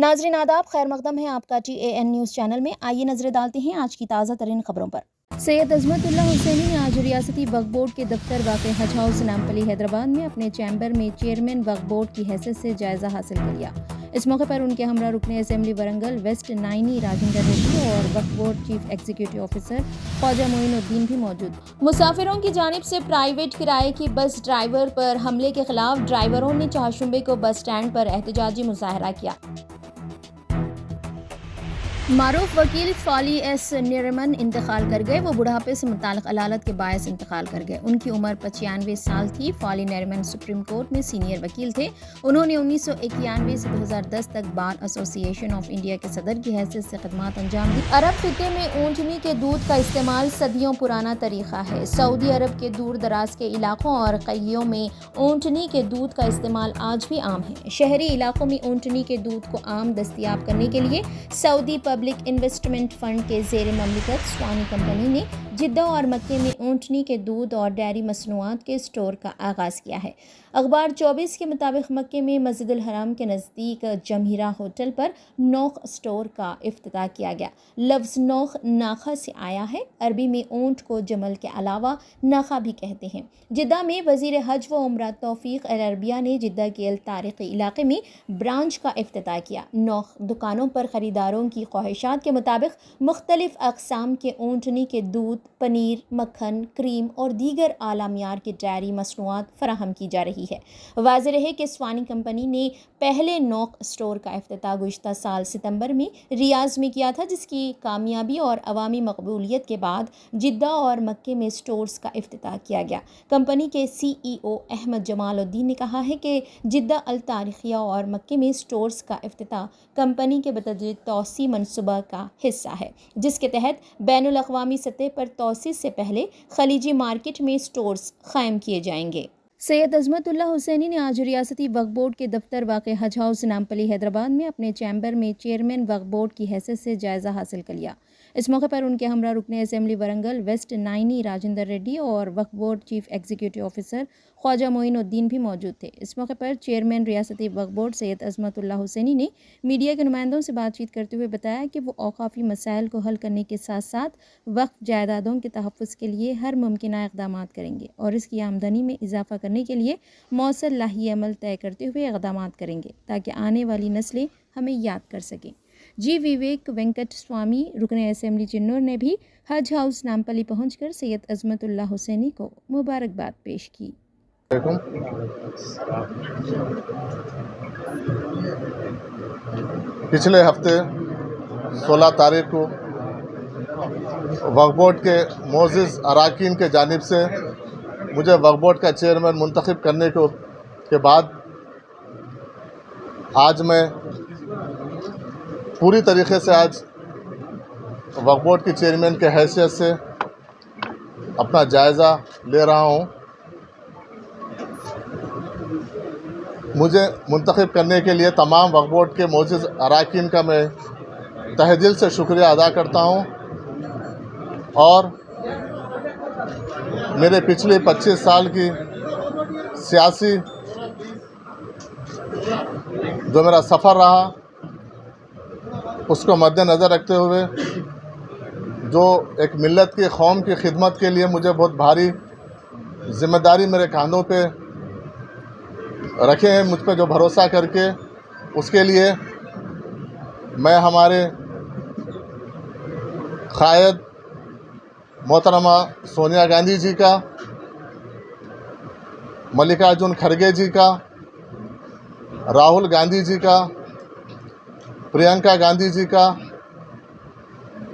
ناظرین آداب، خیر مقدم ہے آپ کا TAN نیوز چینل میں۔ آئیے نظر ڈالتے ہیں آج کی تازہ ترین خبروں پر۔ سید عظمت اللہ حسینی نے آج ریاستی وقف بورڈ کے دفتر واقع حج ہاؤس نامپلی حیدرآباد میں اپنے چیمبر میں چیئرمین وقف بورڈ کی حیثیت سے جائزہ حاصل کر لیا۔ اس موقع پر ان کے ہمراہ رکن اسمبلی ورنگل ویسٹ نائنی راجندر ریڈی اور وقف board chief executive officer Khwaja Moinuddin بھی موجود۔ مسافروں کی جانب سے پرائیویٹ کرائے کی بس ڈرائیور پر حملے کے خلاف ڈرائیوروں نے چہارشنبے کو بس سٹینڈ پر احتجاجی مظاہرہ کیا۔ معروف وکیل فالی ایس نیرمن انتقال کر گئے۔ وہ بڑھاپے سے متعلق علالت کے باعث انتقال کر گئے۔ ان کی عمر 95 سال تھی۔ فالی نیرمن سپریم کورٹ میں سینئر وکیل تھے۔ انہوں نے 1991 سے 2010 تک بار ایسوسی ایشن آف انڈیا کے صدر کی حیثیت سے خدمات انجام دی۔ عرب خطے میں اونٹنی کے دودھ کا استعمال صدیوں پرانا طریقہ ہے۔ سعودی عرب کے دور دراز کے علاقوں اور قیوں میں اونٹنی کے دودھ کا استعمال آج بھی عام ہے۔ شہری علاقوں میں اونٹنی کے دودھ کو عام دستیاب کرنے کے لیے سعودی پبلک انویسٹمنٹ فنڈ کے زیر مملکت سوانی کمپنی نے جدہ اور مکے میں اونٹنی کے دودھ اور ڈیری مصنوعات کے اسٹور کا آغاز کیا ہے۔ اخبار 24 کے مطابق مکے میں مسجد الحرام کے نزدیک جمہیرہ ہوٹل پر نوخ اسٹور کا افتتاح کیا گیا۔ لفظ نوخ ناخا سے آیا ہے۔ عربی میں اونٹ کو جمل کے علاوہ ناخا بھی کہتے ہیں۔ جدہ میں وزیر حج و عمرہ توفیق العربیہ نے جدہ کے تاریخی علاقے میں برانچ کا افتتاح کیا۔ نوخ دکانوں پر خریداروں کی خواہشات کے مطابق مختلف اقسام کے اونٹنی کے دودھ، پنیر، مکھن، کریم اور دیگر اعلیٰ معیار کے ڈیری مصنوعات فراہم کی جا رہی ہے۔ واضح رہے کہ سوانی کمپنی نے پہلے نوخ اسٹور کا افتتاح گزشتہ سال ستمبر میں ریاض میں کیا تھا، جس کی کامیابی اور عوامی مقبولیت کے بعد جدہ اور مکے میں اسٹورز کا افتتاح کیا گیا۔ کمپنی کے CEO احمد جمال الدین نے کہا ہے کہ جدہ التاریخیہ اور مکے میں اسٹورز کا افتتاح کمپنی کے بتدریج توسیع منصوبہ کا حصہ ہے، جس کے تحت بین الاقوامی سطح پر توسیع سے پہلے خلیجی مارکیٹ میں اسٹورز قائم کیے جائیں گے۔ سید عظمت اللہ حسینی نے آج ریاستی وقف بورڈ کے دفتر واقع حج ہاؤس نامپلی حیدرآباد میں اپنے چیمبر میں چیئرمین وقف بورڈ کی حیثیت سے جائزہ حاصل کر لیا۔ اس موقع پر ان کے ہمراہ رکن اسمبلی ورنگل ویسٹ نائنی راجندر ریڈی اور وقف board chief executive officer Khwaja Moinuddin بھی موجود تھے۔ اس موقع پر چیئرمین ریاستی وقف بورڈ سید عظمت اللہ حسینی نے میڈیا کے نمائندوں سے بات چیت کرتے ہوئے بتایا کہ وہ اوقافی مسائل کو حل کرنے کے ساتھ ساتھ وقف جائیدادوں کے تحفظ کے لیے ہر ممکنہ اقدامات کریں گے اور اس کی آمدنی میں اضافہ کرنے کے لیے مؤثر لاہی عمل طے کرتے ہوئے اقدامات کریں گے تاکہ آنے والی نسلیں ہمیں یاد کر سکیں۔ وویک وینکٹ سوامی رکن اسمبلی چنور نے بھی حج ہاؤس نامپلی پہنچ کر سید عظمت اللہ حسینی کو مبارکباد پیش کی۔ پچھلے ہفتے 16 تاریخ کو وقف بورڈ کے معزز اراکین کے جانب سے مجھے وقف بورڈ کا چیئرمین منتخب کرنے کے بعد آج میں پوری طریقے سے وقف بورڈ کی چیئرمین کی حیثیت سے اپنا جائزہ لے رہا ہوں۔ مجھے منتخب کرنے کے لیے تمام وقف بورڈ کے معزز اراکین کا میں تہہ دل سے شکریہ ادا کرتا ہوں اور میرے پچھلے 25 سال کی سیاسی جو میرا سفر رہا اس کو مد نظر رکھتے ہوئے جو ایک ملت کی قوم کی خدمت کے لیے مجھے بہت بھاری ذمہ داری میرے کاندھوں پہ رکھے ہیں، مجھ پہ جو بھروسہ کر کے، اس کے لیے میں ہمارے قائد محترمہ سونیا گاندھی جی کا، ملکارجن کھڑگے جی کا، راہل گاندھی جی کا، پرینکا گاندھی جی کا،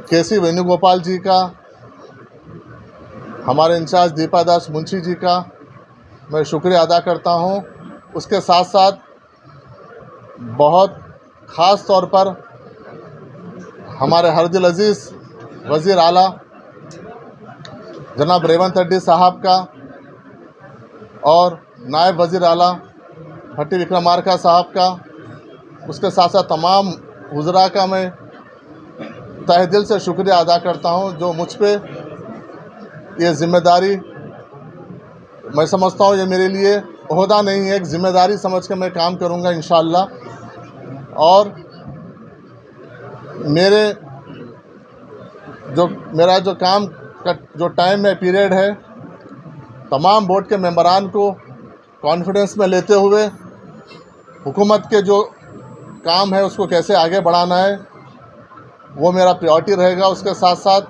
کے سی وینو گوپال جی کا، ہمارے انچارج دیپا داس منشی جی کا میں شکریہ ادا کرتا ہوں۔ اس کے ساتھ ساتھ بہت خاص طور پر ہمارے ہر دل عزیز وزیر اعلیٰ جناب ریونت ریڈی صاحب کا اور نائب وزیر اعلیٰ بھٹی وکرمارکا صاحب کا، اس کے ساتھ ساتھ تمام وزراء کا میں تہہ دل سے شکریہ ادا کرتا ہوں جو مجھ پہ یہ ذمہ داری، میں سمجھتا ہوں یہ میرے لیے عہدہ نہیں ہے، ایک ذمہ داری سمجھ کے میں کام کروں گا انشاءاللہ، اور میرا جو کام کا جو ٹائم ہے پیریڈ ہے، تمام بورڈ کے ممبران کو کانفیڈنس میں لیتے ہوئے حکومت کے جو کام ہے اس کو کیسے آگے بڑھانا ہے وہ میرا پریورٹی رہے گا۔ اس کے ساتھ ساتھ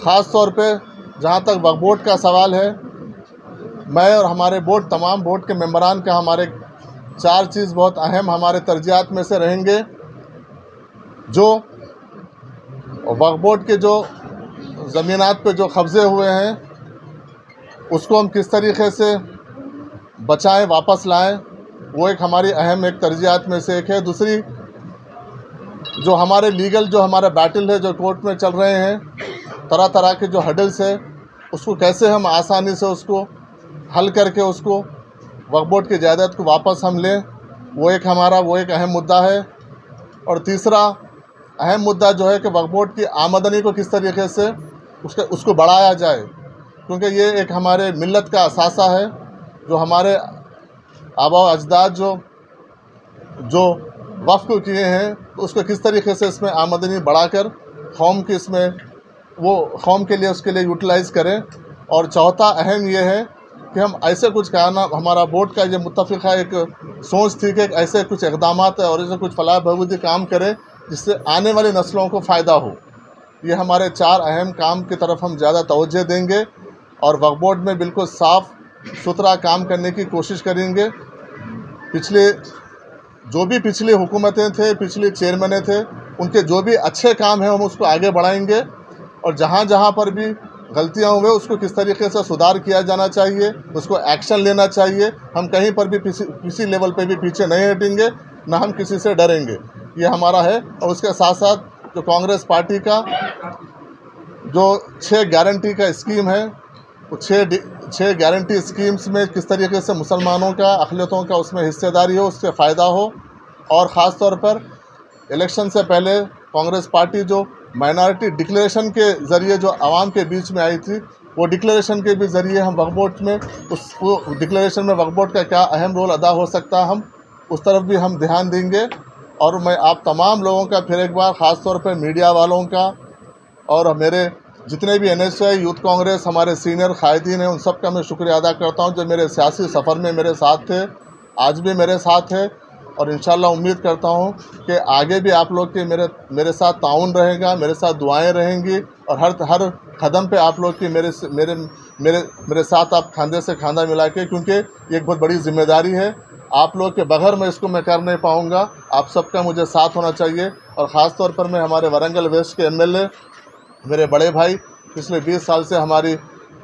خاص طور پہ جہاں تک وقف بورڈ کا سوال ہے، میں اور ہمارے بورڈ، تمام بورڈ کے ممبران کا ہمارے 4 چیز بہت اہم ہمارے ترجیحات میں سے رہیں گے۔ جو وقف بورڈ کے جو زمینات پہ جو قبضے ہوئے ہیں اس کو ہم کس طریقے سے بچائیں، واپس لائیں، وہ ایک ہماری اہم ترجیحات میں سے ایک ہے۔ دوسری، جو ہمارے لیگل جو ہمارا بیٹل ہے، جو کورٹ میں چل رہے ہیں، طرح طرح کے جو ہڈلس ہے، اس کو کیسے ہم آسانی سے اس کو حل کر کے اس کو وقف بورڈ کی جائیداد کو واپس ہم لیں، وہ ایک اہم مدعا ہے۔ اور تیسرا اہم مدعا جو ہے کہ وقف بورڈ کی آمدنی کو کس طریقے سے اس کو بڑھایا جائے، کیونکہ یہ ایک ہمارے ملت کا اثاثہ ہے، جو ہمارے آباء و اجداد جو وقف کو کیے ہیں، تو اس کو کس طریقے سے اس میں آمدنی بڑھا کر قوم کی قوم کے لیے اس کے لیے یوٹیلائز کریں۔ اور چوتھا اہم یہ ہے کہ ہم ایسے کچھ ہمارا بورڈ کا یہ متفقہ ایک سوچ تھی کہ ایسے کچھ اقدامات اور ایسے کچھ فلاح بہبودی کام کریں جس سے آنے والی نسلوں کو فائدہ ہو۔ یہ ہمارے 4 اہم کام کی طرف ہم زیادہ توجہ دیں گے اور وقف بورڈ میں بالکل صاف ستھرا کام کرنے کی کوشش کریں گے۔ پچھلی حکومتیں تھے، پچھلی چیئرمینیں تھے، ان کے جو بھی اچھے کام ہیں ہم اس کو آگے بڑھائیں گے، اور جہاں جہاں پر بھی غلطیاں ہوئے اس کو کس طریقے سے سدھار کیا جانا چاہیے، اس کو ایکشن لینا چاہیے۔ ہم کہیں پر بھی کسی لیول پہ بھی پیچھے نہیں ہٹیں گے، نہ ہم کسی سے ڈریں گے، یہ ہمارا ہے۔ اور اس کے ساتھ ساتھ جو کانگریس پارٹی کا جو 6 گارنٹی کا اسکیم ہے، وہ 6 گارنٹی اسکیمز میں کس طریقے سے مسلمانوں کا، اقلیتوں کا اس میں حصہ داری ہو، اس سے فائدہ ہو۔ اور خاص طور پر الیکشن سے پہلے کانگریس پارٹی جو مائنارٹی ڈکلیریشن کے ذریعے جو عوام کے بیچ میں آئی تھی، وہ ڈکلیریشن کے بھی ذریعے ہم وقف بورڈ میں ڈکلیریشن میں وقف بورڈ کا کیا اہم رول ادا ہو سکتا ہے، ہم اس طرف بھی ہم دھیان دیں گے۔ اور میں آپ تمام لوگوں کا پھر ایک بار خاص طور پہ میڈیا والوں کا اور میرے جتنے بھی NSY یوتھ کانگریس ہمارے سینئر قائدین ہیں، ان سب کا میں شکریہ ادا کرتا ہوں جو میرے سیاسی سفر میں میرے ساتھ تھے، آج بھی میرے ساتھ ہے، اور انشاءاللہ امید کرتا ہوں کہ آگے بھی آپ لوگ کے میرے ساتھ تعاون رہے گا، میرے ساتھ دعائیں رہیں گی، اور ہر قدم پہ آپ لوگ کی میرے ساتھ آپ کھاندے سے کھاندہ ملا کے، کیونکہ یہ ایک بہت بڑی ذمہ داری ہے، آپ لوگ کے بغیر میں اس کو میں کر نہیں پاؤں گا، آپ سب کا مجھے ساتھ ہونا چاہیے۔ اور خاص طور پر میں ہمارے ورنگل ویسٹ کے MLA میرے بڑے بھائی، پچھلے 20 سال سے ہماری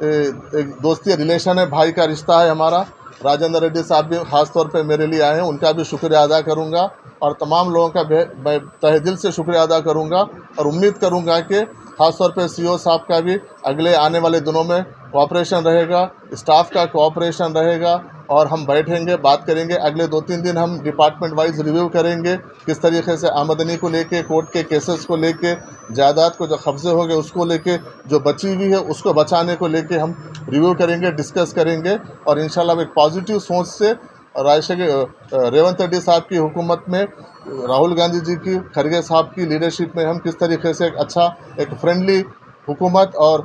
ایک دوستی ریلیشن ہے، بھائی کا رشتہ ہے ہمارا، راجندر ریڈی صاحب بھی خاص طور پہ میرے لیے آئے ہیں، ان کا بھی شکریہ ادا کروں گا، اور تمام لوگوں کا میں تہہ دل سے شکریہ ادا کروں گا، اور امید کروں گا کہ خاص طور پہ CO صاحب کا بھی اگلے آنے والے دنوں میں کوآپریشن رہے گا، اسٹاف کا کوآپریشن رہے گا، اور ہم بیٹھیں گے، بات کریں گے۔ اگلے 2-3 دن ہم ڈپارٹمنٹ وائز ریویو کریں گے، کس طریقے سے آمدنی کو لے کے، کورٹ کے کیسز کو لے کے، جائیداد کو جو قبضے ہو گئے اس کو لے کے، جو بچی ہوئی ہے اس کو بچانے کو لے کے ہم ریویو کریں گے، ڈسکس کریں گے، اور انشاءاللہ ایک پازیٹیو سوچ سے ریونت ریڈی صاحب کی حکومت میں، راہل گاندھی جی کی، کھرگے صاحب کی لیڈرشپ میں ہم کس طریقے سے ایک فرینڈلی حکومت اور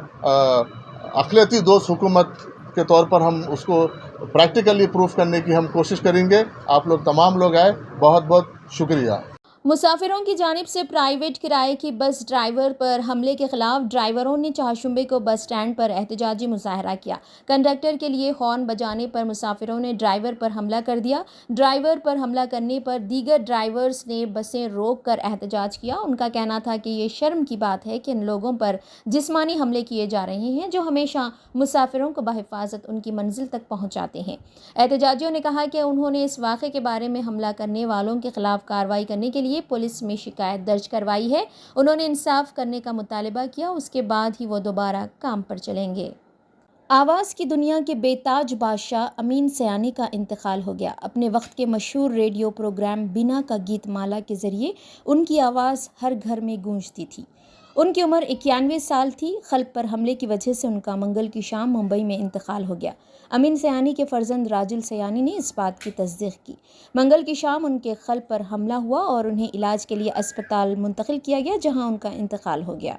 اقلیتی دوست حکومت کے طور پر ہم اس کو پریکٹیکلی پروف کرنے کی ہم کوشش کریں گے۔ آپ لوگ تمام لوگ آئے، بہت بہت شکریہ۔ مسافروں کی جانب سے پرائیویٹ کرائے کی بس ڈرائیور پر حملے کے خلاف ڈرائیوروں نے چہارشنبے کو بس سٹینڈ پر احتجاجی مظاہرہ کیا۔ کنڈکٹر کے لیے ہارن بجانے پر مسافروں نے ڈرائیور پر حملہ کر دیا۔ ڈرائیور پر حملہ کرنے پر دیگر ڈرائیورز نے بسیں روک کر احتجاج کیا۔ ان کا کہنا تھا کہ یہ شرم کی بات ہے کہ ان لوگوں پر جسمانی حملے کیے جا رہے ہیں جو ہمیشہ مسافروں کو بحفاظت ان کی منزل تک پہنچاتے ہیں۔ احتجاجیوں نے کہا کہ انہوں نے اس واقعے کے بارے میں حملہ کرنے والوں کے خلاف کارروائی کرنے کے لیے پولیس میں شکایت درج کروائی ہے۔ انہوں نے انصاف کرنے کا مطالبہ کیا، اس کے بعد ہی وہ دوبارہ کام پر چلیں گے۔ آواز کی دنیا کے بے تاج بادشاہ امین سیانی کا انتقال ہو گیا۔ اپنے وقت کے مشہور ریڈیو پروگرام بینا کا گیت مالا کے ذریعے ان کی آواز ہر گھر میں گونجتی تھی۔ ان کی عمر 91 سال تھی. خلق پر حملے کی وجہ سے ان کا منگل کی شام ممبئی میں انتقال ہو گیا. امین سیانی کے فرزند راجل سیانی نے اس بات کی تصدیق کی. منگل کی شام ان کے قلب پر حملہ ہوا اور انہیں علاج کے لیے اسپتال منتقل کیا گیا جہاں ان کا انتقال ہو گیا.